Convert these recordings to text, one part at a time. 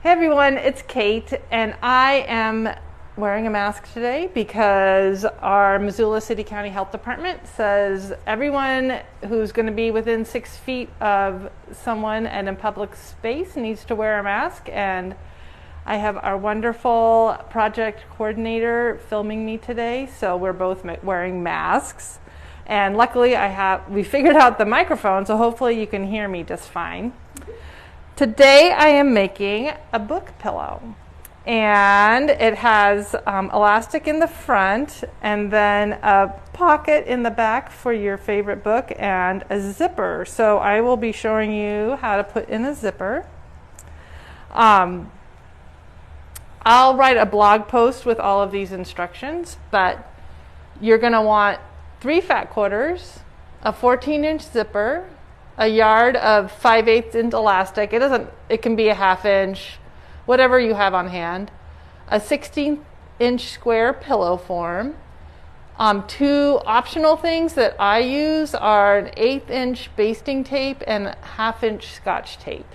Hey everyone, it's Kate, and I am wearing a mask today because our Missoula City County Health Department says everyone who's going to be within 6 feet of someone and in public space needs to wear a mask. And I have our wonderful project coordinator filming me today, so we're both wearing masks. And luckily we figured out the microphone, so hopefully you can hear me just fine. Today I am making a book pillow, and it has elastic in the front and then a pocket in the back for your favorite book and a zipper. So I will be showing you how to put in a zipper. I'll write a blog post with all of these instructions, but you're going to want 3 fat quarters, a 14-inch zipper, a yard of 5/8 inch elastic. It can be a 1/2 inch, whatever you have on hand. A 16-inch square pillow form. 2 optional things that I use are an 1/8 inch basting tape and 1/2 inch Scotch tape.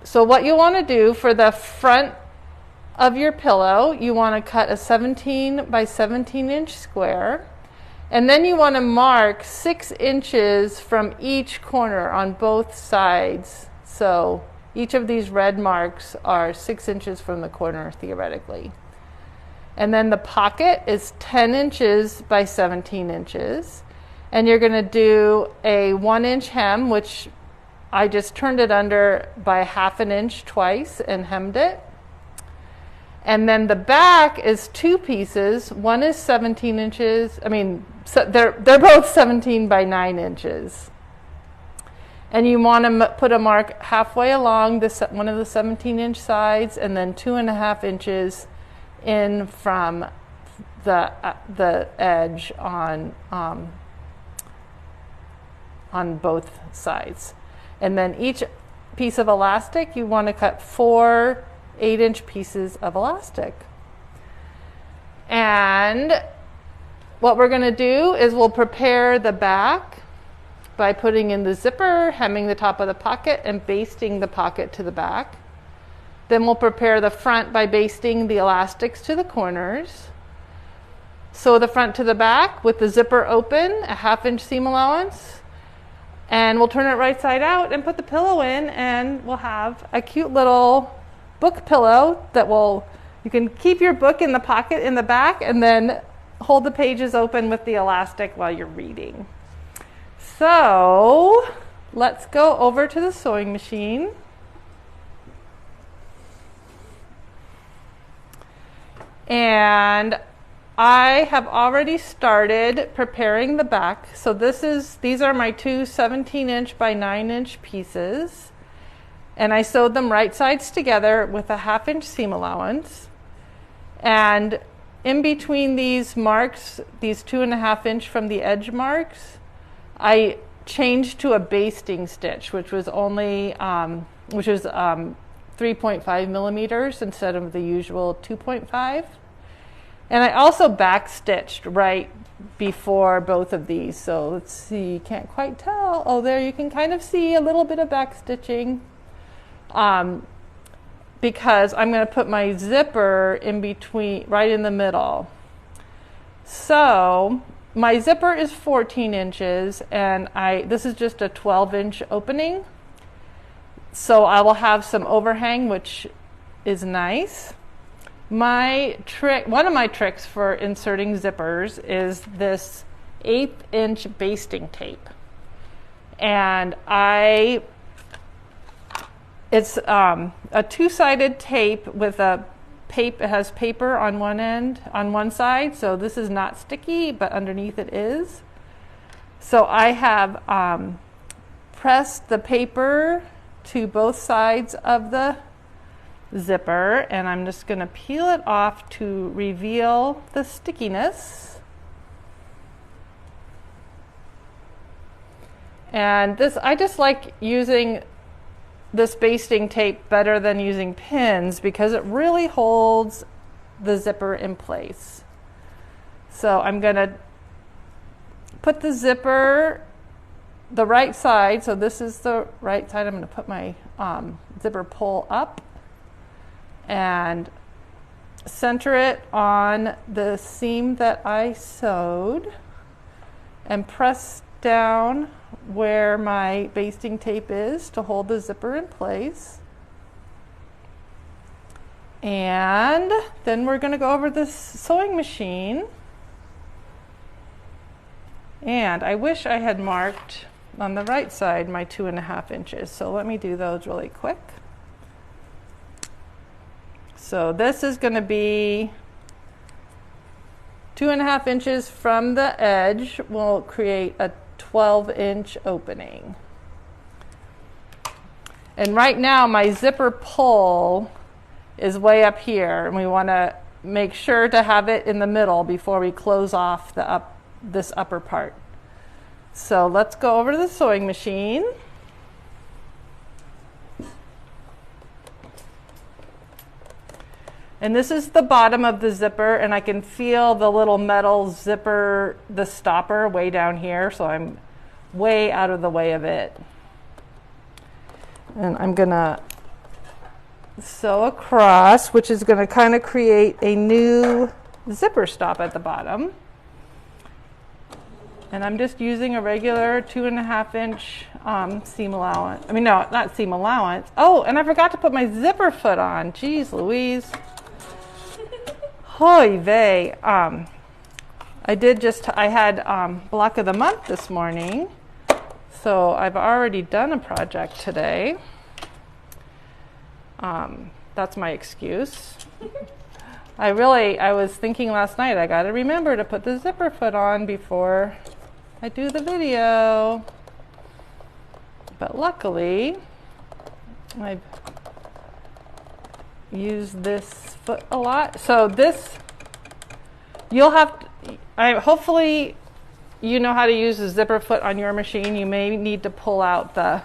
So what you want to do for the front of your pillow, you want to cut a 17 by 17 inch square. And then you want to mark 6 inches from each corner on both sides. So each of these red marks are 6 inches from the corner, theoretically. And then the pocket is 10 inches by 17 inches. And you're going to do a 1-inch hem, which I just turned it under by 1/2 inch twice and hemmed it. And then the back is 2 pieces. One is 17 inches. So they're both 17 by 9 inches. And you want to put a mark halfway along one of the 17-inch sides, and then 2.5 inches in from the edge on both sides. And then each piece of elastic, you want to cut 4 8-inch pieces of elastic. And what we're going to do is we'll prepare the back by putting in the zipper, hemming the top of the pocket, and basting the pocket to the back. Then we'll prepare the front by basting the elastics to the corners. Sew the front to the back with the zipper open, a 1/2 inch seam allowance. And we'll turn it right side out and put the pillow in, and we'll have a cute little book pillow that you can keep your book in the pocket in the back and then hold the pages open with the elastic while you're reading. So let's go over to the sewing machine. And I have already started preparing the back. So these are my 2 17-inch by 9-inch pieces. And I sewed them right sides together with a 1/2 inch seam allowance. And in between these marks, these 2.5 inch from the edge marks, I changed to a basting stitch, which was only 3.5 millimeters instead of the usual 2.5. And I also back stitched right before both of these. So let's see, you can't quite tell. Oh, there you can kind of see a little bit of back stitching. Because I'm going to put my zipper in between, right in the middle. So my zipper is 14 inches, and this is just a 12-inch opening. So I will have some overhang, which is nice. One of my tricks for inserting zippers is this 1/8 inch basting tape. And it's a 2-sided tape with it has paper on one end, on one side. So this is not sticky, but underneath it is. So I have pressed the paper to both sides of the zipper, and I'm just going to peel it off to reveal the stickiness. And I just like using this basting tape better than using pins because it really holds the zipper in place. So I'm going to put the zipper the right side, so this is the right side. I'm going to put my zipper pull up and center it on the seam that I sewed and press down where my basting tape is to hold the zipper in place. And then we're going to go over this sewing machine. And I wish I had marked on the right side my 2.5 inches. So let me do those really quick. So this is going to be 2.5 inches from the edge. Will create a 12-inch opening. And right now my zipper pull is way up here, and we want to make sure to have it in the middle before we close off this upper part. So let's go over to the sewing machine. And this is the bottom of the zipper, and I can feel the little metal zipper, the stopper way down here, so I'm way out of the way of it. And I'm gonna sew across, which is gonna kind of create a new zipper stop at the bottom. And I'm just using a regular 2.5 inch seam allowance. I mean, no, not seam allowance. Oh, and I forgot to put my zipper foot on. Jeez Louise. Hoy vey. I had block of the month this morning, so I've already done a project today. That's my excuse. I was thinking last night, I got to remember to put the zipper foot on before I do the video. But luckily, I've used this foot a lot. So this, hopefully you know how to use the zipper foot on your machine. You may need to pull out the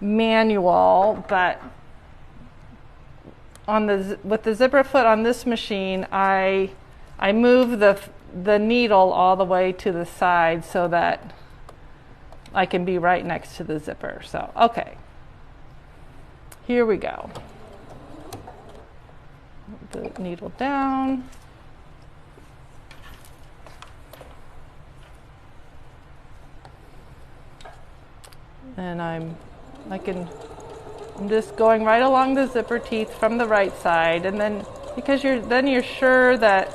manual, but with the zipper foot on this machine, I move the needle all the way to the side so that I can be right next to the zipper. So, okay, here we go. The needle down. And I'm just going right along the zipper teeth from the right side, and then because you're sure that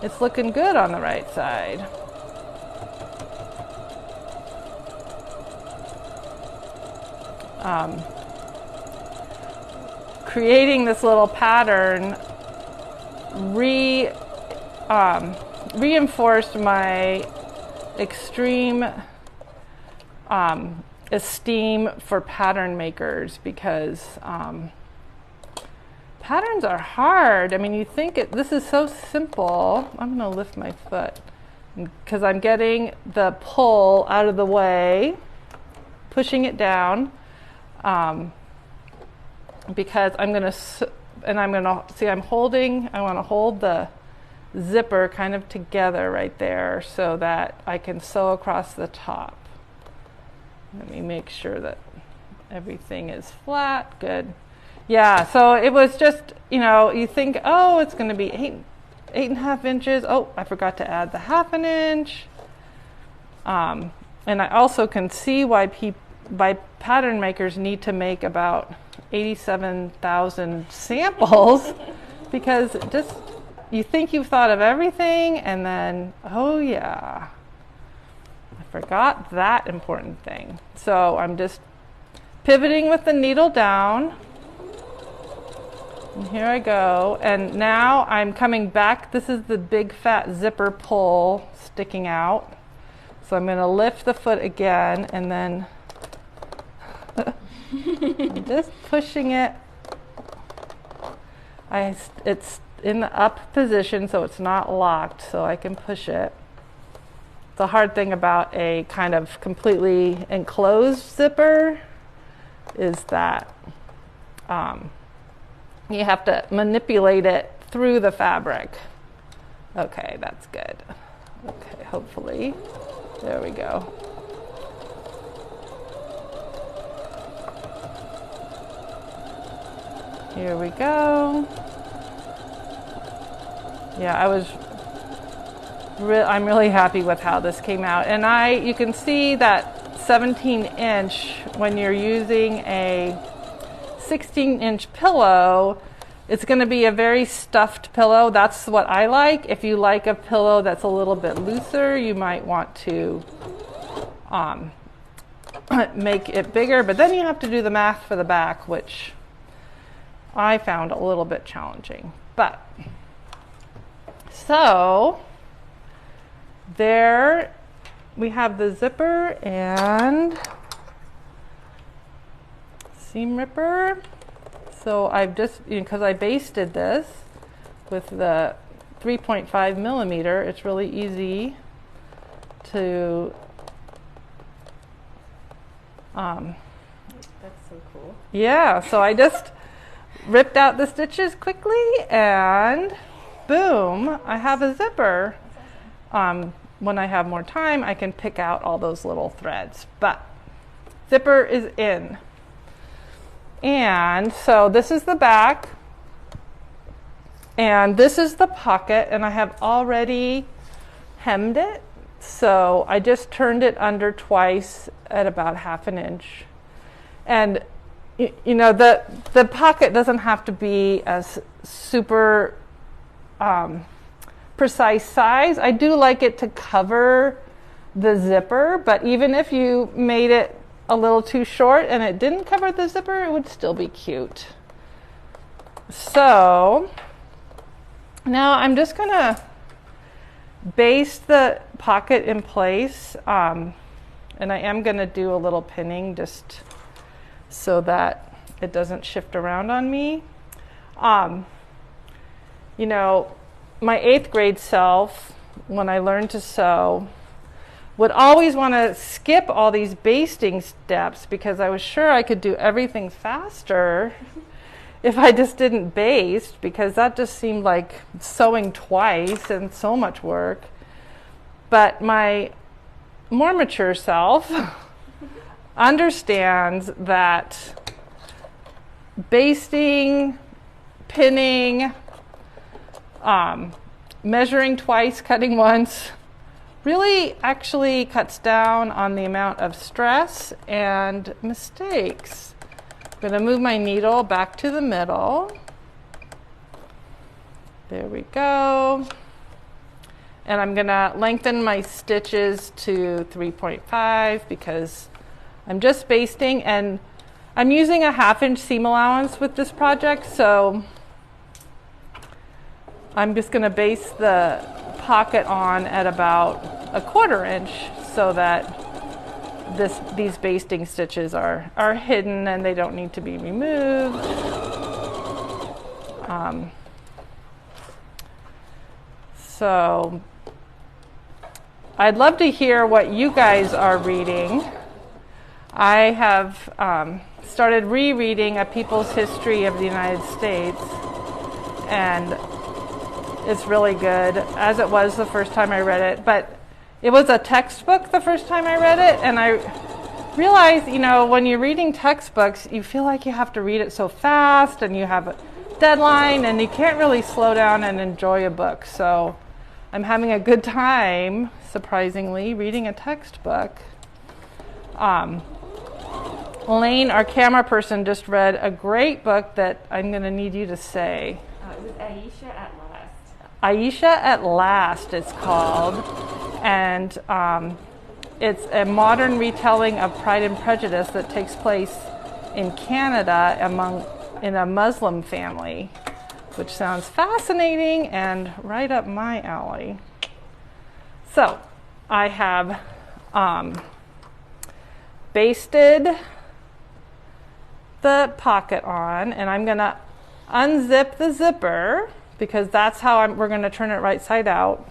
it's looking good on the right side. Creating this little pattern reinforced my extreme esteem for pattern makers, because patterns are hard. I mean, you think this is so simple. I'm going to lift my foot because I'm getting the pull out of the way, pushing it down, because I want to hold the zipper kind of together right there so that I can sew across the top. Let me make sure that everything is flat. Good. Yeah, so it was just, you think, oh, it's going to be 8.5 inches. Oh, I forgot to add the 1/2 inch. And I also can see why pattern makers need to make about 87,000 samples because you think you've thought of everything, and then, oh yeah, I forgot that important thing. So I'm just pivoting with the needle down. And here I go. And now I'm coming back. This is the big fat zipper pull sticking out. So I'm going to lift the foot again, and then I'm just pushing it. It's in the up position, so it's not locked, so I can push it. The hard thing about a kind of completely enclosed zipper is that you have to manipulate it through the fabric. Okay, that's good. Okay, hopefully. There we go. Here we go. Yeah, I'm really happy with how this came out. And you can see that 17-inch, when you're using a 16-inch pillow, it's going to be a very stuffed pillow. That's what I like. If you like a pillow that's a little bit looser, you might want to make it bigger, but then you have to do the math for the back, which I found a little bit challenging. But so there we have the zipper and seam ripper. So I've just, because I basted this with the 3.5 millimeter, it's really easy to that's so cool. Yeah, so I just ripped out the stitches quickly and boom, I have a zipper. When I have more time, I can pick out all those little threads, but zipper is in. And so this is the back and this is the pocket, and I have already hemmed it. So I just turned it under twice at about 1/2 inch. And you know, the pocket doesn't have to be a super precise size. I do like it to cover the zipper, but even if you made it a little too short and it didn't cover the zipper, it would still be cute. So now I'm just going to baste the pocket in place, and I am going to do a little pinning just so that it doesn't shift around on me. You know, my 8th grade self, when I learned to sew, would always want to skip all these basting steps because I was sure I could do everything faster if I just didn't baste, because that just seemed like sewing twice and so much work. But my more mature self understands that basting, pinning, measuring twice, cutting once, really actually cuts down on the amount of stress and mistakes. I'm going to move my needle back to the middle. There we go. And I'm going to lengthen my stitches to 3.5 because I'm just basting, and I'm using a 1/2 inch seam allowance with this project, so I'm just going to baste the pocket on at about 1/4 inch so that these basting stitches are hidden and they don't need to be removed. So I'd love to hear what you guys are reading. I have started rereading A People's History of the United States, and it's really good, as it was the first time I read it. But it was a textbook the first time I read it, and I realized, you know, when you're reading textbooks, you feel like you have to read it so fast, and you have a deadline, and you can't really slow down and enjoy a book. So I'm having a good time, surprisingly, reading a textbook. Elaine, our camera person, just read a great book that I'm going to need you to say. It was Aisha at Last. Aisha at Last, it's called. And it's a modern retelling of Pride and Prejudice that takes place in Canada in a Muslim family, which sounds fascinating and right up my alley. So I have basted the pocket on, and I'm going to unzip the zipper because that's how we're going to turn it right side out.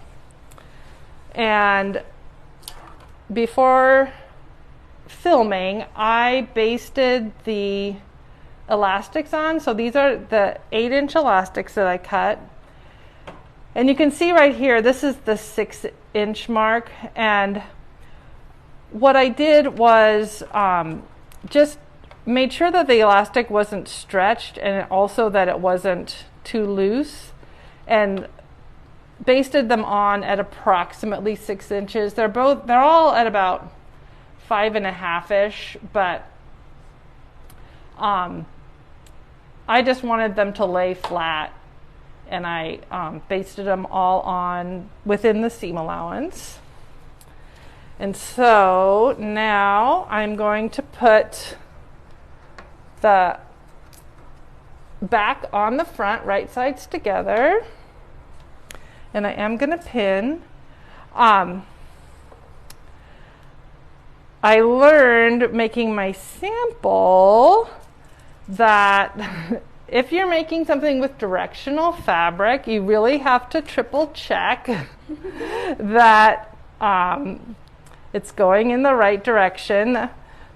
And before filming, I basted the elastics on. So these are the 8-inch elastics that I cut. And you can see right here, this is the 6-inch mark. And what I did was just made sure that the elastic wasn't stretched and also that it wasn't too loose, and basted them on at approximately 6 inches. They're all at about 5.5-ish, but I just wanted them to lay flat, and I basted them all on within the seam allowance. And so now I'm going to put the back on the front, right sides together, and I am going to pin. I learned making my sample that if you're making something with directional fabric, you really have to triple check that it's going in the right direction.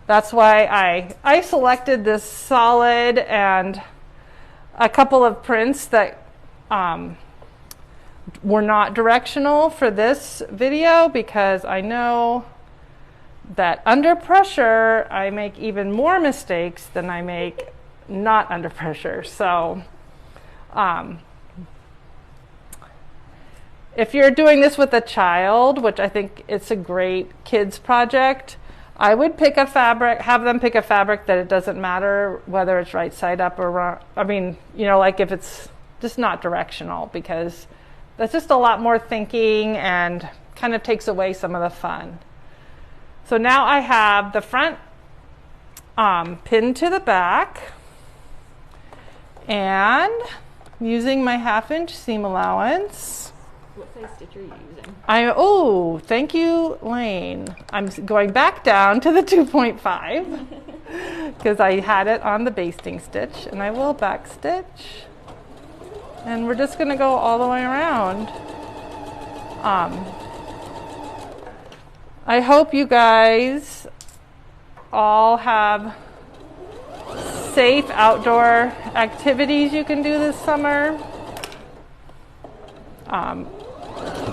That's why I selected this solid and a couple of prints that were not directional for this video, because I know that under pressure I make even more mistakes than I make not under pressure. So if you're doing this with a child, which I think it's a great kids project, I would pick a fabric, have them pick a fabric that it doesn't matter whether it's right side up or wrong. I mean, you know, like if it's just not directional, because that's just a lot more thinking and kind of takes away some of the fun. So now I have the front pinned to the back, and using my 1/2-inch seam allowance. What size stitch are you using? Oh, thank you, Lane. I'm going back down to the 2.5 because I had it on the basting stitch, and I will back stitch. And we're just going to go all the way around. I hope you guys all have safe outdoor activities you can do this summer.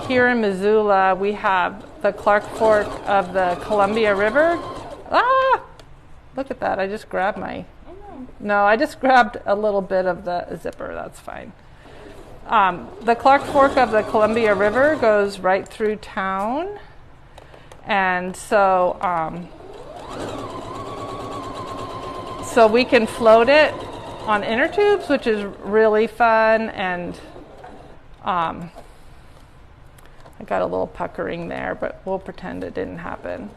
Here in Missoula, we have the Clark Fork of the Columbia River. Ah! Look at that. I just grabbed my... No, I just grabbed a little bit of the zipper. That's fine. The Clark Fork of the Columbia River goes right through town. And so, so we can float it on inner tubes, which is really fun. And I got a little puckering there, but we'll pretend it didn't happen.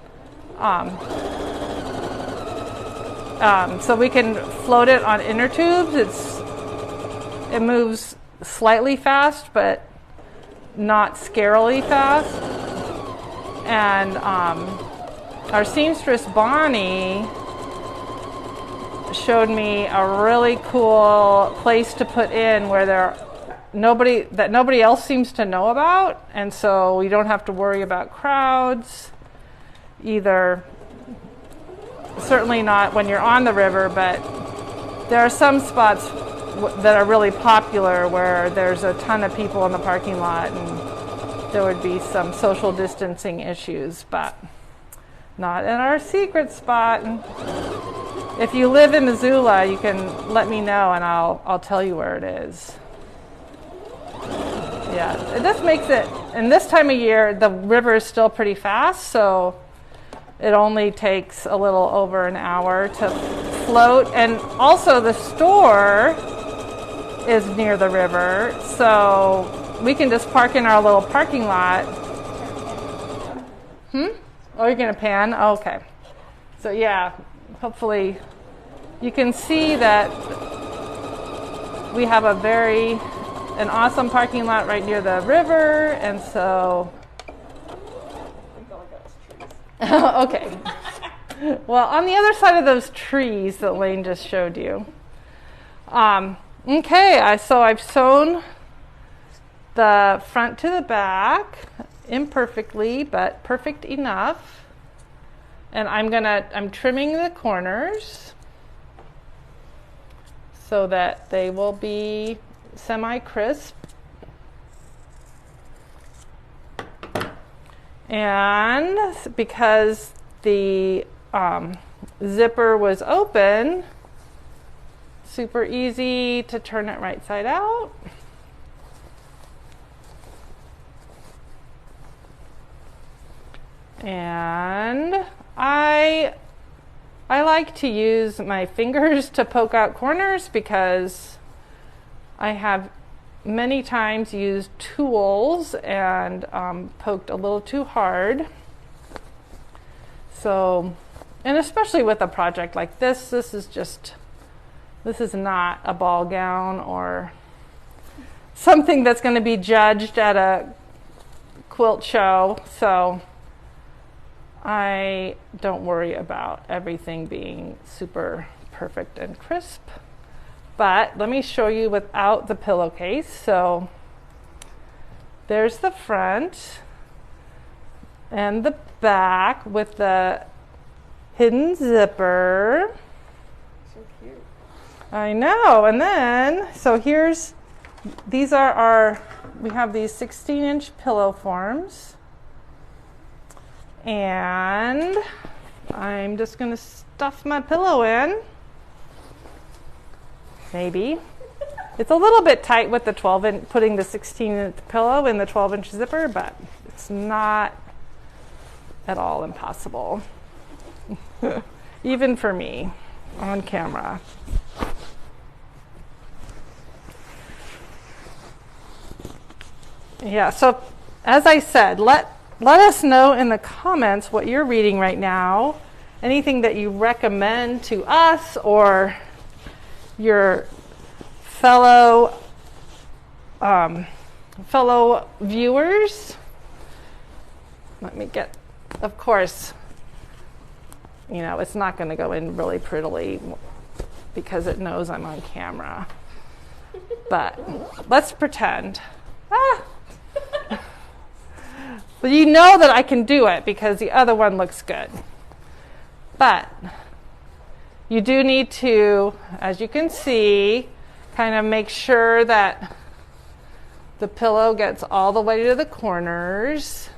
So we can float it on inner tubes. It moves slightly fast, but not scarily fast. And our seamstress Bonnie showed me a really cool place to put in where nobody else seems to know about, and so we don't have to worry about crowds either. Certainly not when you're on the river, but there are some spots that are really popular where there's a ton of people in the parking lot, and there would be some social distancing issues, but not in our secret spot. And if you live in Missoula, you can let me know, and I'll tell you where it is. Yeah, this makes it, and this time of year, the river is still pretty fast, so it only takes a little over an hour to float. And also the store is near the river, so we can just park in our little parking lot. Oh, you're going to pan? Oh, okay. So yeah, hopefully you can see that we have an awesome parking lot right near the river, and so... Okay. Well, on the other side of those trees that Lane just showed you. Okay, so I've sewn the front to the back imperfectly, but perfect enough. And I'm trimming the corners so that they will be semi-crisp. And because the zipper was open, super easy to turn it right side out. And I like to use my fingers to poke out corners because I have many times used tools and poked a little too hard. So, and especially with a project like this, this is not a ball gown or something that's going to be judged at a quilt show. So I don't worry about everything being super perfect and crisp. But let me show you without the pillowcase. So there's the front and the back with the hidden zipper. So cute. I know. And then, so these are we have these 16-inch pillow forms. And I'm just going to stuff my pillow in. Maybe. It's a little bit tight with the 12-inch, putting the 16-inch pillow in the 12-inch zipper, but it's not at all impossible. Even for me on camera. Yeah, so as I said, let us know in the comments what you're reading right now, anything that you recommend to us or your fellow viewers. Let me get, of course, it's not going to go in really prettily because it knows I'm on camera. But let's pretend. But you know that I can do it because the other one looks good. But you do need to, as you can see, kind of make sure that the pillow gets all the way to the corners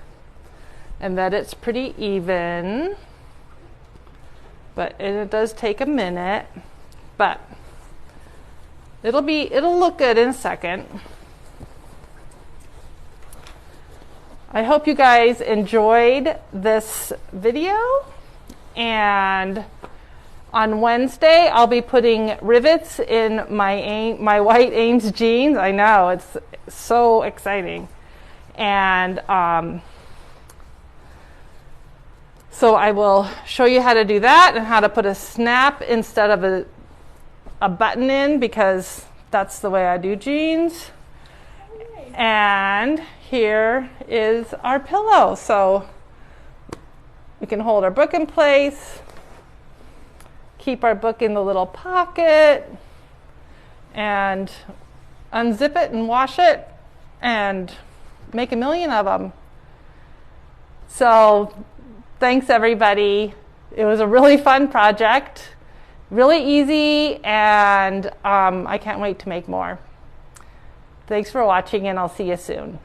and that it's pretty even. And it does take a minute, but it'll look good in a second. I hope you guys enjoyed this video, and on Wednesday I'll be putting rivets in my white Ames jeans. I know, it's so exciting. And so I will show you how to do that and how to put a snap instead of a button in, because that's the way I do jeans. And here is our pillow. So we can hold our book in place, keep our book in the little pocket, and unzip it and wash it and make a million of them. So thanks, everybody. It was a really fun project, really easy, and I can't wait to make more. Thanks for watching, and I'll see you soon.